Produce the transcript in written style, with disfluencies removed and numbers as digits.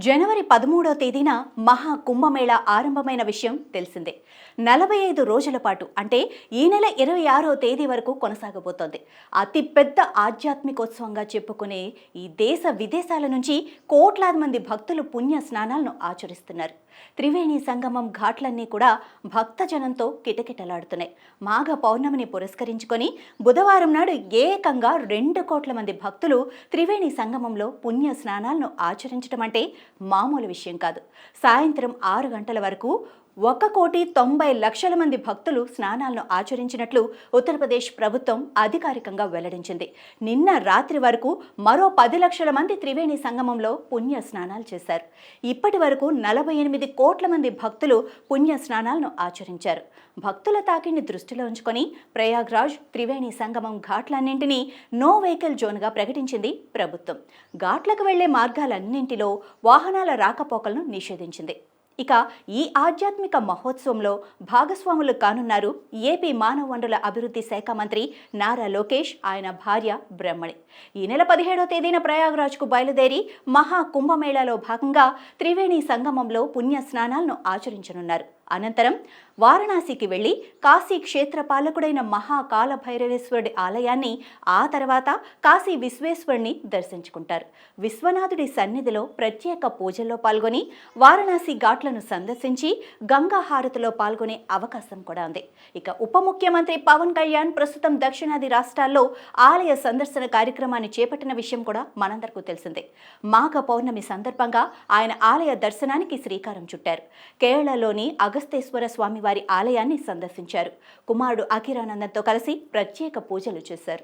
జనవరి 13వ తేదీన మహా కుంభమేళా ఆరంభమైన విషయం తెలిసిందే. 45 రోజుల పాటు అంటే ఈ నెల 26వ తేదీ వరకు కొనసాగబోతోంది. అతిపెద్ద ఆధ్యాత్మికోత్సవంగా చెప్పుకునే ఈ దేశ విదేశాల నుంచి కోట్లాది మంది భక్తులు పుణ్య స్నానాలను ఆచరిస్తున్నారు. త్రివేణి సంగమం ఘాట్లన్నీ కూడా భక్తజనంతో కిటకిటలాడుతున్నాయి. మాఘ పౌర్ణమిని పురస్కరించుకొని బుధవారం నాడు ఏకంగా 2 కోట్ల మంది భక్తులు త్రివేణి సంగమంలో పుణ్య స్నానాలను ఆచరించడం అంటే మామూలు విషయం కాదు. సాయంత్రం 6 గంటల వరకు 1,90,00,000 మంది భక్తులు స్నానాలను ఆచరించినట్లు ఉత్తరప్రదేశ్ ప్రభుత్వం అధికారికంగా వెల్లడించింది. నిన్న రాత్రి వరకు మరో 10 లక్షల మంది త్రివేణి సంగమంలో పుణ్య స్నానాలు చేశారు. ఇప్పటి వరకు 48 కోట్ల మంది భక్తులు పుణ్య స్నానాలను ఆచరించారు. భక్తుల తాకిడిని దృష్టిలో ఉంచుకొని ప్రయాగ్రాజ్ త్రివేణి సంగమం ఘాట్లన్నింటినీ నో వెహికల్ జోన్గా ప్రకటించింది ప్రభుత్వం. ఘాట్లకు వెళ్లే మార్గాలన్నింటిలో వాహనాల రాకపోకలను నిషేధించింది. ఇక ఈ ఆధ్యాత్మిక మహోత్సవంలో భాగస్వాములు కానున్నారు ఏపీ మానవ వనరుల అభివృద్ధి శాఖ మంత్రి నారా లోకేష్, ఆయన భార్య బ్రహ్మణి. ఈ నెల 17వ తేదీన ప్రయాగ్రాజ్కు బయలుదేరి మహా కుంభమేళాలో భాగంగా త్రివేణి సంగమంలో పుణ్య స్నానాలను ఆచరించనున్నారు. అనంతరం వారణాసికి వెళ్లి కాశీ క్షేత్ర పాలకుడైన మహాకాల భైరవేశ్వరుడి ఆలయాన్ని, ఆ తర్వాత కాశీ విశ్వేశ్వరుని దర్శించుకుంటారు. విశ్వనాథుడి సన్నిధిలో ప్రత్యేక పూజల్లో పాల్గొని వారణాసి ఘాట్లను సందర్శించి గంగా హారతిలో పాల్గొనే అవకాశం కూడా ఉంది. ఇక ఉప ముఖ్యమంత్రి పవన్ కళ్యాణ్ ప్రస్తుతం దక్షిణాది రాష్ట్రాల్లో ఆలయ సందర్శన కార్యక్రమాన్ని చేపట్టిన విషయం కూడా మనందరికీ తెలిసిందే. మాఘ పౌర్ణమి సందర్భంగా ఆయన ఆలయ దర్శనానికి శ్రీకారం చుట్టారు. కేరళలోని అగస్తేశ్వర స్వామి వారి ఆలయాన్ని సందర్శించారు. కుమారుడు అఖిరానందంతో కలిసి ప్రత్యేక పూజలు చేశారు.